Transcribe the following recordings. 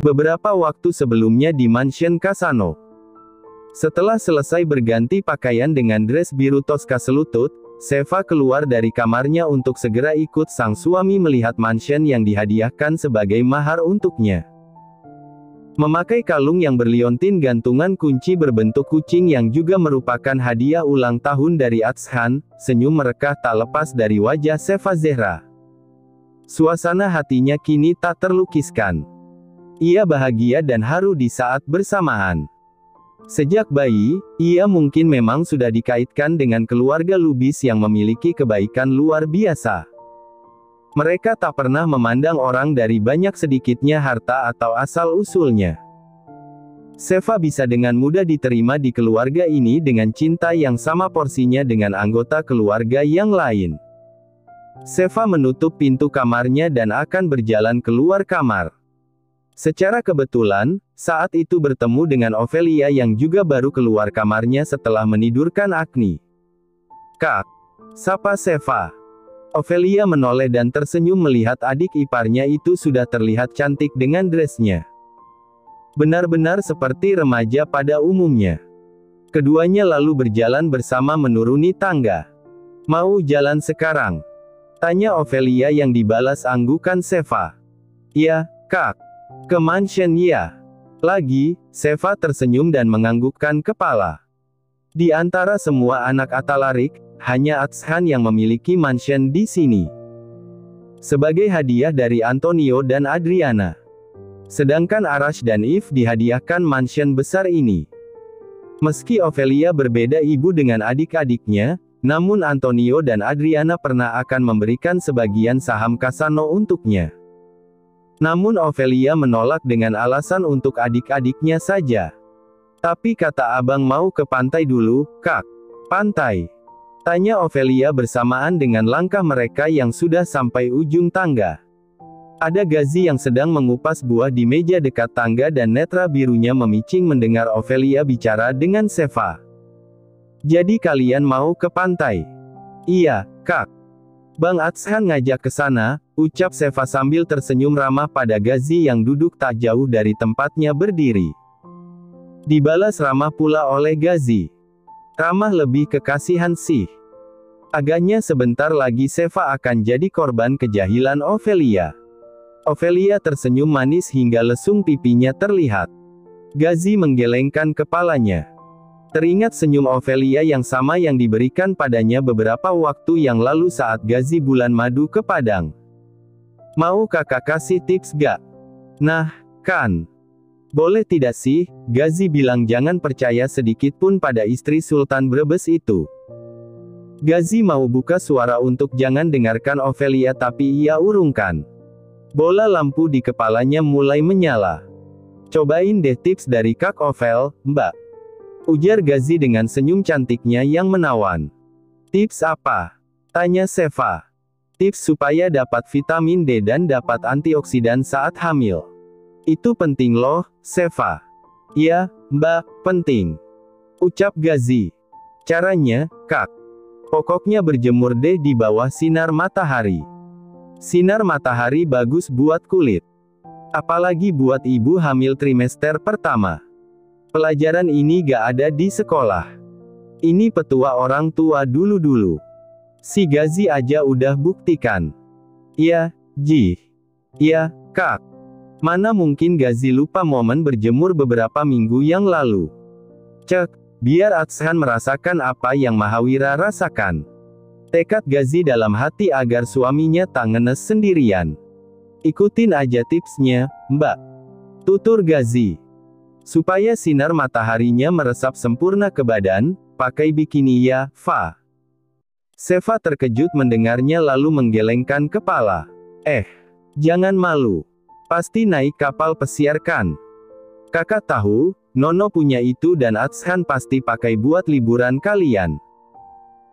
Beberapa waktu sebelumnya di mansion Kasano. Setelah selesai berganti pakaian dengan dress biru toska selutut, Sheva keluar dari kamarnya untuk segera ikut sang suami melihat mansion yang dihadiahkan sebagai mahar untuknya. Memakai kalung yang berliontin gantungan kunci berbentuk kucing yang juga merupakan hadiah ulang tahun dari Atshan, senyum merekah tak lepas dari wajah Sheva Zehra. Suasana hatinya kini tak terlukiskan. Ia bahagia dan haru di saat bersamaan. Sejak bayi, ia mungkin memang sudah dikaitkan dengan keluarga Lubis yang memiliki kebaikan luar biasa. Mereka tak pernah memandang orang dari banyak sedikitnya harta atau asal-usulnya. Sheva bisa dengan mudah diterima di keluarga ini dengan cinta yang sama porsinya dengan anggota keluarga yang lain. Sheva menutup pintu kamarnya dan akan berjalan keluar kamar. Secara kebetulan, saat itu bertemu dengan Ophelia yang juga baru keluar kamarnya setelah menidurkan Agni. "Kak," sapa Sheva. Ophelia menoleh dan tersenyum melihat adik iparnya itu sudah terlihat cantik dengan dressnya. Benar-benar seperti remaja pada umumnya. Keduanya lalu berjalan bersama menuruni tangga. "Mau jalan sekarang?" tanya Ophelia yang dibalas anggukan Sheva. "Ya, Kak. Ke mansion ya." Lagi, Sheva tersenyum dan menganggukkan kepala. Di antara semua anak Atalarik, hanya Atshan yang memiliki mansion di sini. Sebagai hadiah dari Antonio dan Adriana. Sedangkan Arash dan Eve dihadiahkan mansion besar ini. Meski Ophelia berbeda ibu dengan adik-adiknya, namun Antonio dan Adriana pernah akan memberikan sebagian saham Kasano untuknya. Namun Ophelia menolak dengan alasan untuk adik-adiknya saja. "Tapi kata abang mau ke pantai dulu, Kak." "Pantai?" tanya Ophelia bersamaan dengan langkah mereka yang sudah sampai ujung tangga. Ada Gazi yang sedang mengupas buah di meja dekat tangga dan netra birunya memicing mendengar Ophelia bicara dengan Sheva. "Jadi kalian mau ke pantai?" "Iya, Kak. Bang Atshan ngajak ke sana," ucap Sheva sambil tersenyum ramah pada Gazi yang duduk tak jauh dari tempatnya berdiri. Dibalas ramah pula oleh Gazi. Ramah lebih ke kasihan sih. Agaknya sebentar lagi Sheva akan jadi korban kejahilan Ophelia. Ophelia tersenyum manis hingga lesung pipinya terlihat. Gazi menggelengkan kepalanya. Teringat senyum Ophelia yang sama yang diberikan padanya beberapa waktu yang lalu saat Gazi bulan madu ke Padang. "Mau kakak kasih tips gak?" "Nah, kan. Boleh tidak sih?" Gazi bilang jangan percaya sedikit pun pada istri Sultan Brebes itu. Gazi mau buka suara untuk jangan dengarkan Ophelia tapi ia urungkan. Bola lampu di kepalanya mulai menyala. "Cobain deh tips dari Kak Ophel, Mbak," ujar Gazi dengan senyum cantiknya yang menawan. "Tips apa?" tanya Sheva. "Tips supaya dapat vitamin D dan dapat antioksidan saat hamil. Itu penting loh, Sheva." "Ya, Mbak, penting," ucap Gazi. "Caranya, Kak? Pokoknya berjemur deh di bawah sinar matahari. Sinar matahari bagus buat kulit. Apalagi buat ibu hamil trimester pertama. Pelajaran ini gak ada di sekolah. Ini petua orang tua dulu-dulu. Si Gazi aja udah buktikan." "Ya, Ji. Ya, Kak." Mana mungkin Gazi lupa momen berjemur beberapa minggu yang lalu. Cek, biar Atshan merasakan apa yang Mahawira rasakan. Tekad Gazi dalam hati agar suaminya tak ngenes sendirian. "Ikutin aja tipsnya, Mbak," tutur Gazi. Supaya sinar mataharinya meresap sempurna ke badan, pakai bikini ya, Fa. Sheva terkejut mendengarnya lalu menggelengkan kepala. Jangan malu. Pasti naik kapal pesiar kan?" "Kakak tahu, Nono punya itu dan Atshan pasti pakai buat liburan kalian.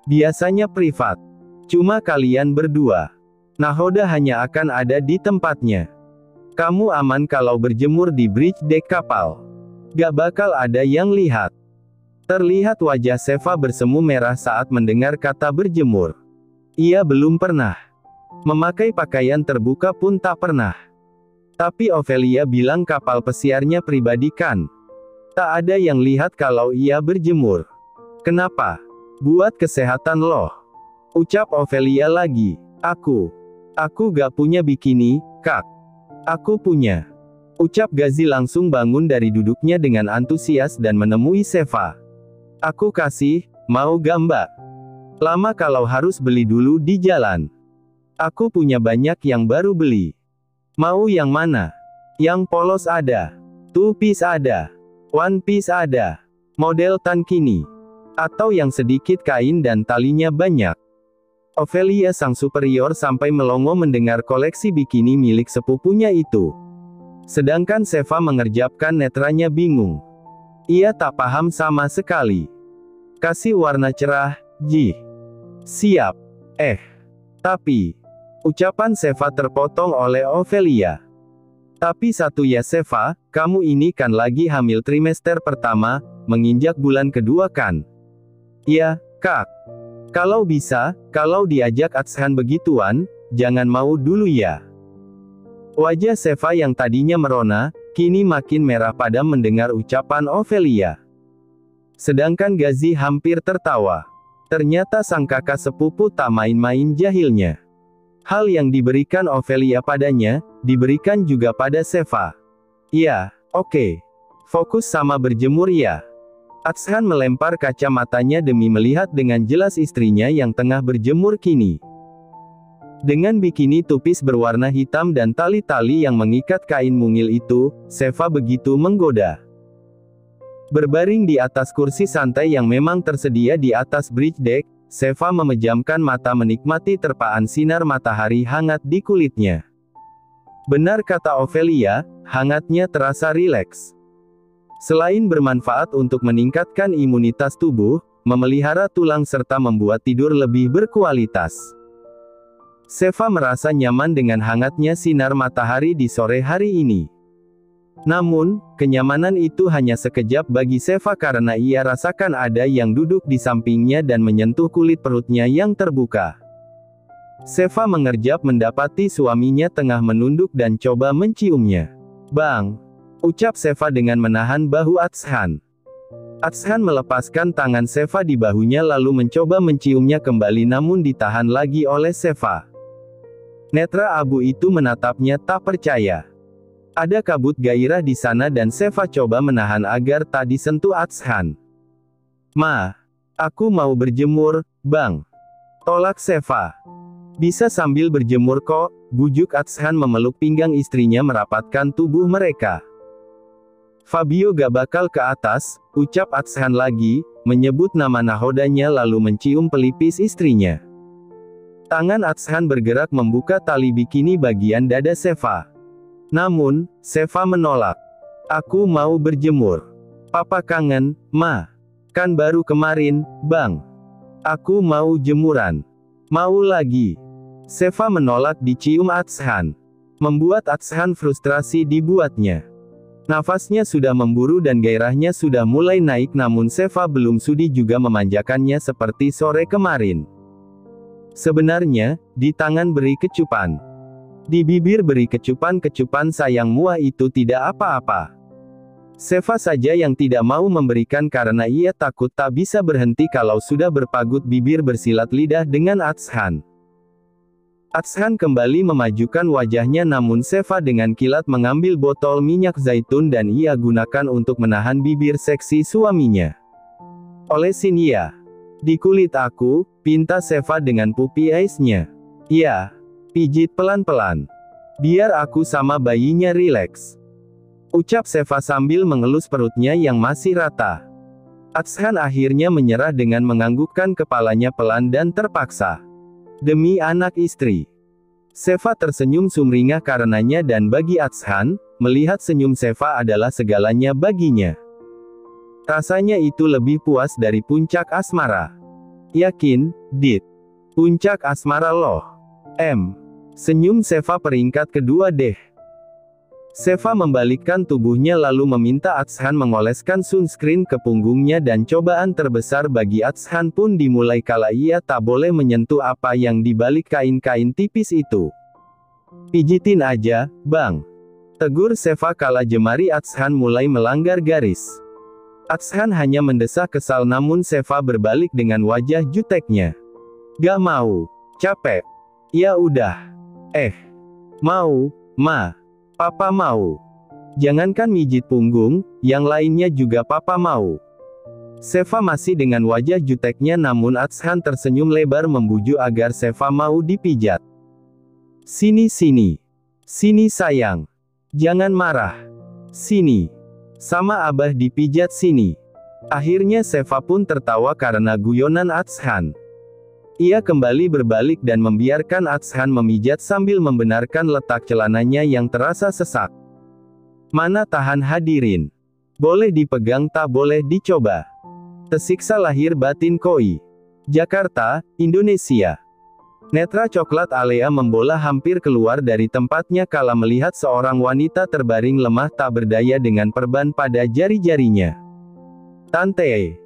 Biasanya privat. Cuma kalian berdua. Nahoda hanya akan ada di tempatnya. Kamu aman kalau berjemur di bridge deck kapal. Gak bakal ada yang lihat." Terlihat wajah Sheva bersemu merah saat mendengar kata berjemur. Ia belum pernah memakai pakaian terbuka pun tak pernah. Tapi Ophelia bilang kapal pesiarnya pribadi kan? Tak ada yang lihat kalau ia berjemur. Kenapa? Buat kesehatan loh. Ucap Ophelia lagi. Aku gak punya bikini, Kak. Aku punya. Ucap Gazi langsung bangun dari duduknya dengan antusias dan menemui Sheva. Aku kasih, mau gambar. Lama kalau harus beli dulu di jalan. Aku punya banyak yang baru beli. Mau yang mana? Yang polos ada. Two piece ada. One piece ada. Model tankini. Atau yang sedikit kain dan talinya banyak. Ophelia sang superior sampai melongo mendengar koleksi bikini milik sepupunya itu. Sedangkan Sheva mengerjapkan netranya bingung. Ia tak paham sama sekali. Kasih warna cerah, Ji. Siap. Tapi. Ucapan Sheva terpotong oleh Ophelia. Tapi satu ya Sheva, kamu ini kan lagi hamil trimester pertama, menginjak bulan kedua kan? Ya, Kak. Kalau bisa, kalau diajak Atshan begituan, jangan mau dulu ya. Wajah Sheva yang tadinya merona, kini makin merah padam mendengar ucapan Ophelia. Sedangkan Gazi hampir tertawa. Ternyata sang kakak sepupu tak main-main jahilnya. Hal yang diberikan Ophelia padanya, diberikan juga pada Sheva. Ya, oke. Fokus sama berjemur ya. Atshan melempar kacamatanya demi melihat dengan jelas istrinya yang tengah berjemur kini. Dengan bikini tupis berwarna hitam dan tali-tali yang mengikat kain mungil itu, Sheva begitu menggoda. Berbaring di atas kursi santai yang memang tersedia di atas bridge deck, Sheva memejamkan mata menikmati terpaan sinar matahari hangat di kulitnya. Benar kata Ophelia, hangatnya terasa rileks. Selain bermanfaat untuk meningkatkan imunitas tubuh, memelihara tulang serta membuat tidur lebih berkualitas. Sheva merasa nyaman dengan hangatnya sinar matahari di sore hari ini. Namun, kenyamanan itu hanya sekejap bagi Sheva karena ia rasakan ada yang duduk di sampingnya dan menyentuh kulit perutnya yang terbuka. Sheva mengerjap mendapati suaminya tengah menunduk dan coba menciumnya. Bang! Ucap Sheva dengan menahan bahu Atshan. Atshan melepaskan tangan Sheva di bahunya lalu mencoba menciumnya kembali namun ditahan lagi oleh Sheva. Netra abu itu menatapnya tak percaya. Ada kabut gairah di sana dan Sheva coba menahan agar tak disentuh Atshan. Ma, aku mau berjemur, Bang. Tolak Sheva. Bisa sambil berjemur kok, bujuk Atshan memeluk pinggang istrinya merapatkan tubuh mereka. Fabio gak bakal ke atas, ucap Atshan lagi, menyebut nama nahodanya lalu mencium pelipis istrinya. Tangan Atshan bergerak membuka tali bikini bagian dada Sheva. Namun, Sheva menolak. Aku mau berjemur. Papa kangen, Ma. Kan baru kemarin, Bang. Aku mau jemuran. Mau lagi. Sheva menolak dicium Atshan. Membuat Atshan frustrasi dibuatnya. Nafasnya sudah memburu dan gairahnya sudah mulai naik namun Sheva belum sudi juga memanjakannya seperti sore kemarin. Sebenarnya, di tangan beri kecupan. Di bibir beri kecupan-kecupan sayang muah itu tidak apa-apa. Sheva saja yang tidak mau memberikan karena ia takut tak bisa berhenti kalau sudah berpagut bibir bersilat lidah dengan Atshan. Atshan kembali memajukan wajahnya namun Sheva dengan kilat mengambil botol minyak zaitun dan ia gunakan untuk menahan bibir seksi suaminya. Olesin ya. Di kulit aku, pinta Sheva dengan pupi eyesnya. Ya. Pijit pelan-pelan. Biar aku sama bayinya rileks. Ucap Sheva sambil mengelus perutnya yang masih rata. Atshan akhirnya menyerah dengan menganggukkan kepalanya pelan dan terpaksa. Demi anak istri. Sheva tersenyum sumringah karenanya dan bagi Atshan, melihat senyum Sheva adalah segalanya baginya. Rasanya itu lebih puas dari puncak asmara. Yakin, Dit? Puncak asmara loh. Senyum Sheva peringkat kedua deh. Sheva membalikkan tubuhnya lalu meminta Atshan mengoleskan sunscreen ke punggungnya dan cobaan terbesar bagi Atshan pun dimulai kala ia tak boleh menyentuh apa yang dibalik kain-kain tipis itu. Pijitin aja, Bang. Tegur Seva kala jemari Atshan mulai melanggar garis. Atshan hanya mendesah kesal namun Seva berbalik dengan wajah juteknya. Gak mau. Capek. Ya udah. Mau, Ma. Papa mau. Jangankan mijit punggung, yang lainnya juga Papa mau. Seva masih dengan wajah juteknya namun Atshan tersenyum lebar membujuk agar Seva mau dipijat. Sini sini. Sini sayang. Jangan marah. Sini. Sama Abah dipijat sini. Akhirnya Seva pun tertawa karena guyonan Atshan. Ia kembali berbalik dan membiarkan Atshan memijat sambil membenarkan letak celananya yang terasa sesak. Mana tahan hadirin. Boleh dipegang tak boleh dicoba. Tersiksa lahir batin Koi. Jakarta, Indonesia. Netra coklat Alea membola hampir keluar dari tempatnya kala melihat seorang wanita terbaring lemah tak berdaya dengan perban pada jari-jarinya. Tante!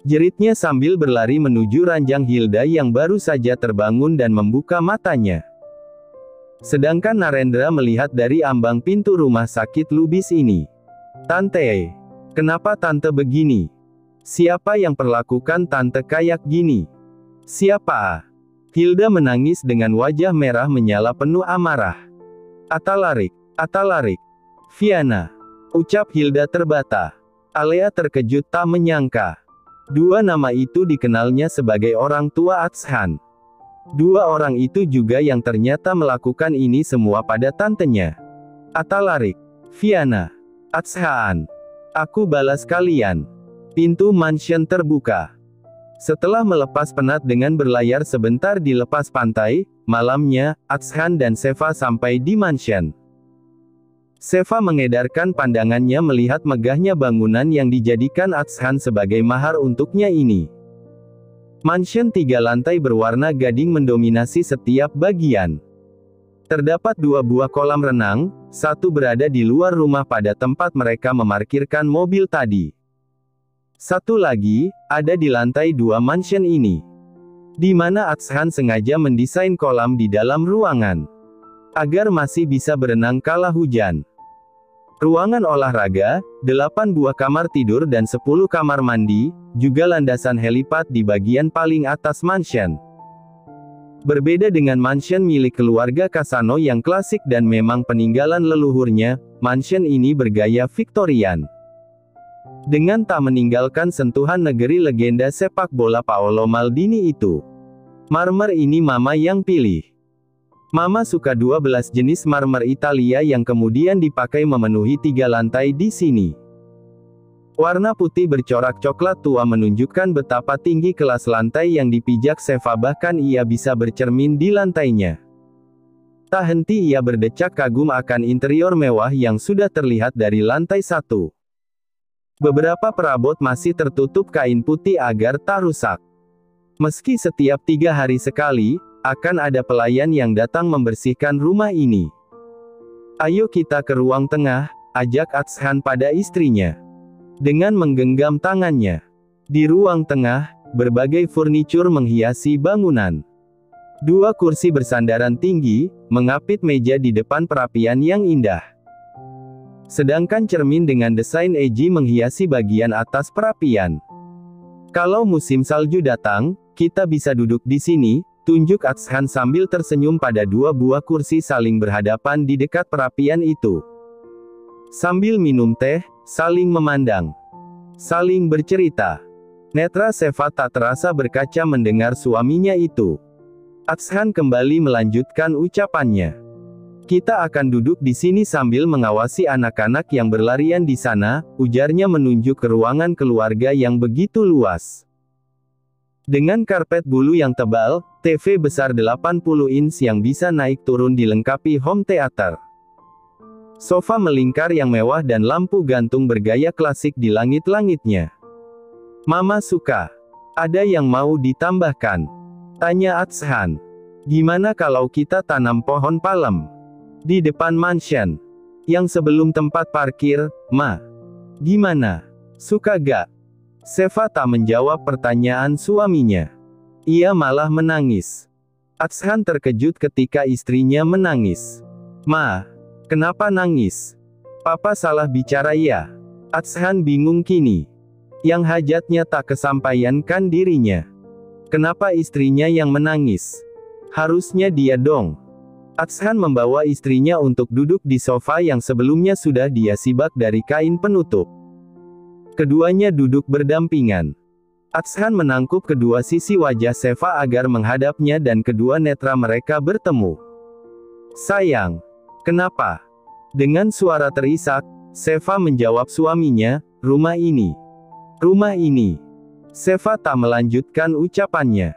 Jeritnya sambil berlari menuju ranjang Hilda yang baru saja terbangun dan membuka matanya. Sedangkan Narendra melihat dari ambang pintu rumah sakit Lubis ini. Tante! Kenapa Tante begini? Siapa yang perlakukan Tante kayak gini? Siapa? Hilda menangis dengan wajah merah menyala penuh amarah. Atalarik, Atalarik. Viana. Ucap Hilda terbata. Alea terkejut tak menyangka. Dua nama itu dikenalnya sebagai orang tua Atshan. Dua orang itu juga yang ternyata melakukan ini semua pada tantenya. Atalarik. Viana. Atshan. Aku balas kalian. Pintu mansion terbuka. Setelah melepas penat dengan berlayar sebentar di lepas pantai, malamnya, Atshan dan Seva sampai di mansion. Seva mengedarkan pandangannya melihat megahnya bangunan yang dijadikan Atshan sebagai mahar untuknya ini. Mansion 3 lantai berwarna gading mendominasi setiap bagian. Terdapat 2 buah kolam renang, satu berada di luar rumah pada tempat mereka memarkirkan mobil tadi. Satu lagi, ada di lantai 2 mansion ini. Di mana Atshan sengaja mendesain kolam di dalam ruangan. Agar masih bisa berenang kala hujan. Ruangan olahraga, 8 buah kamar tidur dan 10 kamar mandi, juga landasan helipad di bagian paling atas mansion. Berbeda dengan mansion milik keluarga Kasano yang klasik dan memang peninggalan leluhurnya, mansion ini bergaya Victorian. Dengan tak meninggalkan sentuhan negeri legenda sepak bola Paolo Maldini itu. Marmer ini Mama yang pilih. Mama suka 12 jenis marmer Italia yang kemudian dipakai memenuhi 3 lantai di sini. Warna putih bercorak coklat tua menunjukkan betapa tinggi kelas lantai yang dipijak Seva, bahkan ia bisa bercermin di lantainya. Tak henti ia berdecak kagum akan interior mewah yang sudah terlihat dari lantai 1. Beberapa perabot masih tertutup kain putih agar tak rusak. Meski setiap 3 hari sekali, akan ada pelayan yang datang membersihkan rumah ini. Ayo kita ke ruang tengah, ajak Atshan pada istrinya. Dengan menggenggam tangannya. Di ruang tengah, berbagai furnitur menghiasi bangunan. 2 kursi bersandaran tinggi, mengapit meja di depan perapian yang indah. Sedangkan cermin dengan desain Eji menghiasi bagian atas perapian. Kalau musim salju datang, kita bisa duduk di sini, tunjuk Atshan sambil tersenyum pada 2 buah kursi saling berhadapan di dekat perapian itu. Sambil minum teh, saling memandang. Saling bercerita. Netra Seva tak terasa berkaca mendengar suaminya itu. Atshan kembali melanjutkan ucapannya. Kita akan duduk di sini sambil mengawasi anak-anak yang berlarian di sana, ujarnya menunjuk ke ruangan keluarga yang begitu luas. Dengan karpet bulu yang tebal, TV besar 80 inch yang bisa naik turun dilengkapi home theater. Sofa melingkar yang mewah dan lampu gantung bergaya klasik di langit-langitnya. Mama suka. Ada yang mau ditambahkan? Tanya Atshan. Gimana kalau kita tanam pohon palem? Di depan mansion. Yang sebelum tempat parkir, Ma. Gimana? Suka gak? Seva tak menjawab pertanyaan suaminya. Ia malah menangis. Atshan terkejut ketika istrinya menangis. Ma, kenapa nangis? Papa salah bicara ya? Atshan bingung kini. Yang hajatnya tak kesampaian kan dirinya. Kenapa istrinya yang menangis? Harusnya dia dong. Atshan membawa istrinya untuk duduk di sofa yang sebelumnya sudah dia sibak dari kain penutup. Keduanya duduk berdampingan. Atshan menangkup kedua sisi wajah Seva agar menghadapnya dan kedua netra mereka bertemu. Sayang, kenapa? Dengan suara terisak, Seva menjawab suaminya, rumah ini. Rumah ini. Seva tak melanjutkan ucapannya.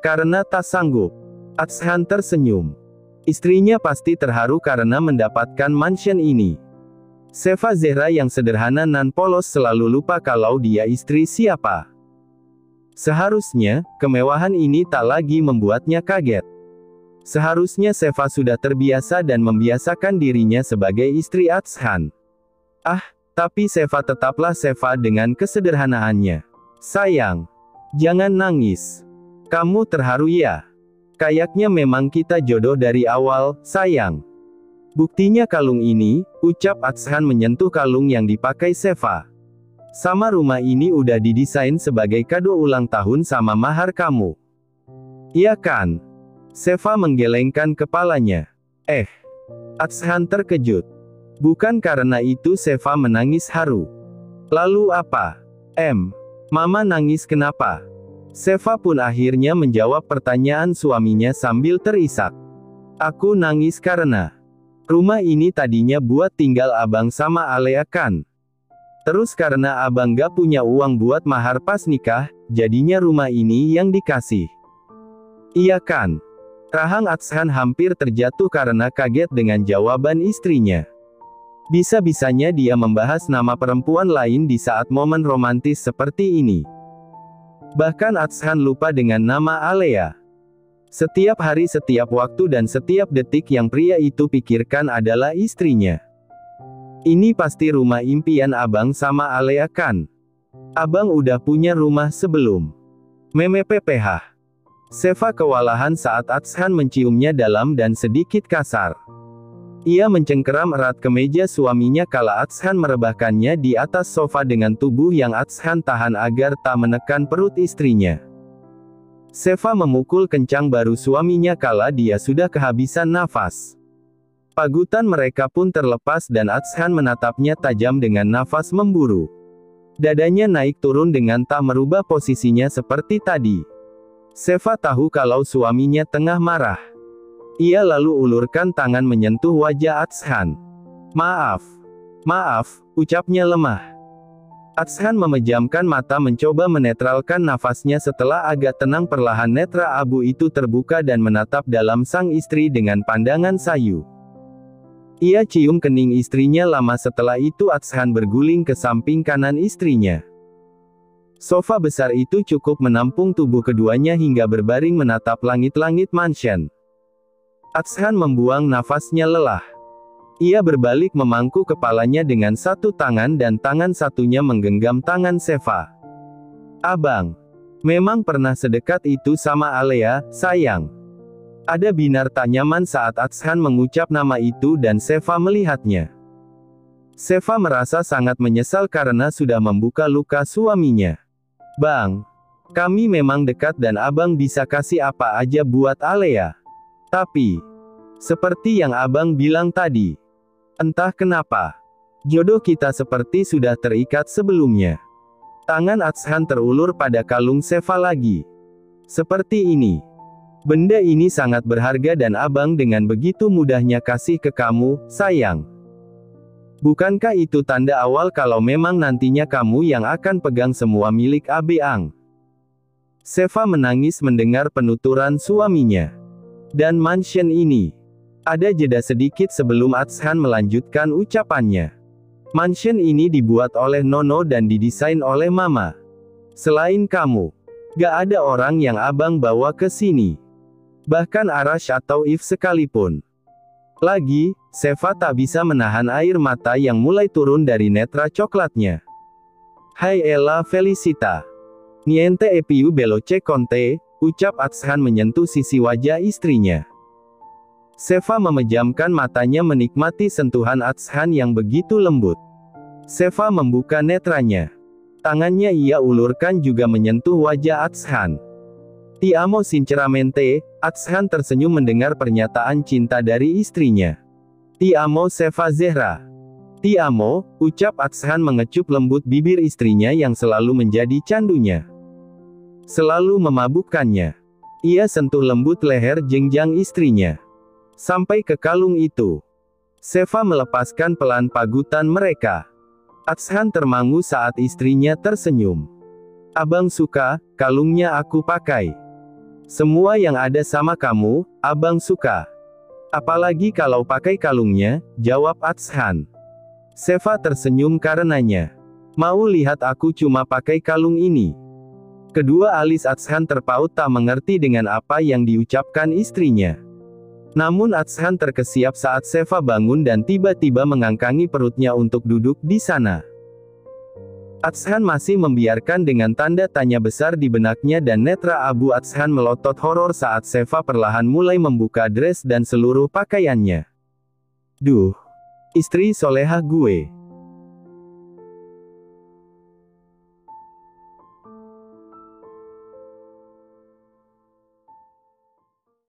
Karena tak sanggup. Atshan tersenyum. Istrinya pasti terharu karena mendapatkan mansion ini. Seva Zehra yang sederhana nan polos selalu lupa kalau dia istri siapa. Seharusnya, kemewahan ini tak lagi membuatnya kaget. Seharusnya Seva sudah terbiasa dan membiasakan dirinya sebagai istri Atshan. Tapi Seva tetaplah Seva dengan kesederhanaannya. Sayang, jangan nangis. Kamu terharu ya? Kayaknya memang kita jodoh dari awal, sayang. Buktinya kalung ini, ucap Atshan menyentuh kalung yang dipakai Seva. Sama rumah ini udah didesain sebagai kado ulang tahun sama mahar kamu. Iya kan? Seva menggelengkan kepalanya. Atshan terkejut. Bukan karena itu Seva menangis haru. Lalu apa? Mama nangis kenapa? Seva pun akhirnya menjawab pertanyaan suaminya sambil terisak. Aku nangis karena rumah ini tadinya buat tinggal abang sama Alea kan? Terus karena abang gak punya uang buat mahar pas nikah, jadinya rumah ini yang dikasih. Iya kan? Rahang Atshan hampir terjatuh karena kaget dengan jawaban istrinya. Bisa-bisanya dia membahas nama perempuan lain di saat momen romantis seperti ini. Bahkan Atshan lupa dengan nama Alea. Setiap hari, setiap waktu dan setiap detik yang pria itu pikirkan adalah istrinya. Ini pasti rumah impian abang sama Alea kan? Abang udah punya rumah sebelum Meme PPH. Seva kewalahan saat Atshan menciumnya dalam dan sedikit kasar. Ia mencengkeram erat ke meja suaminya kala Atshan merebahkannya di atas sofa dengan tubuh yang Atshan tahan agar tak menekan perut istrinya. Seva memukul kencang baru suaminya kala dia sudah kehabisan nafas. Pagutan mereka pun terlepas dan Atshan menatapnya tajam dengan nafas memburu. Dadanya naik turun dengan tak merubah posisinya seperti tadi. Seva tahu kalau suaminya tengah marah. Ia lalu ulurkan tangan menyentuh wajah Atshan. Maaf, ucapnya lemah. Atshan memejamkan mata mencoba menetralkan nafasnya setelah agak tenang perlahan netra abu itu terbuka dan menatap dalam sang istri dengan pandangan sayu. Ia cium kening istrinya lama setelah itu Atshan berguling ke samping kanan istrinya. Sofa besar itu cukup menampung tubuh keduanya hingga berbaring menatap langit-langit mansion. Atshan membuang nafasnya lelah. Ia berbalik memangku kepalanya dengan satu tangan dan tangan satunya menggenggam tangan Seva. Abang, memang pernah sedekat itu sama Alea, sayang. Ada binar tak nyaman saat Atshan mengucap nama itu dan Seva melihatnya. Seva merasa sangat menyesal karena sudah membuka luka suaminya. Bang, kami memang dekat dan abang bisa kasih apa aja buat Alea. Tapi, seperti yang abang bilang tadi, entah kenapa, jodoh kita seperti sudah terikat sebelumnya. Tangan Atshan terulur pada kalung Seva lagi. Seperti ini. Benda ini sangat berharga dan abang dengan begitu mudahnya kasih ke kamu, sayang. Bukankah itu tanda awal kalau memang nantinya kamu yang akan pegang semua milik Abeang? Seva menangis mendengar penuturan suaminya. Dan mansion ini. Ada jeda sedikit sebelum Atshan melanjutkan ucapannya. Mansion ini dibuat oleh Nono dan didesain oleh Mama. Selain kamu, gak ada orang yang abang bawa ke sini. Bahkan Arash atau If sekalipun. Lagi, Seva tak bisa menahan air mata yang mulai turun dari netra coklatnya. Hai Ella Felicita. Niente e più veloce con te, ucap Atshan menyentuh sisi wajah istrinya. Seva memejamkan matanya menikmati sentuhan Atshan yang begitu lembut. Seva membuka netranya. Tangannya ia ulurkan juga menyentuh wajah Atshan. "Ti amo sinceramente," Atshan tersenyum mendengar pernyataan cinta dari istrinya. "Ti amo Seva Zehra." "Ti amo," ucap Atshan mengecup lembut bibir istrinya yang selalu menjadi candunya. Selalu memabukkannya. Ia sentuh lembut leher jenjang istrinya. Sampai ke kalung itu. Seva melepaskan pelan pagutan mereka. Atshan termangu saat istrinya tersenyum. "Abang suka, kalungnya aku pakai. Semua yang ada sama kamu, abang suka. Apalagi kalau pakai kalungnya," jawab Atshan. Seva tersenyum karenanya. "Mau lihat aku cuma pakai kalung ini?" Kedua alis Atshan terpaut tak mengerti dengan apa yang diucapkan istrinya. Namun Atshan terkesiap saat Seva bangun dan tiba-tiba mengangkangi perutnya untuk duduk di sana. Atshan masih membiarkan dengan tanda tanya besar di benaknya dan netra abu Atshan melotot horor saat Seva perlahan mulai membuka dress dan seluruh pakaiannya. "Duh, istri soleha gue.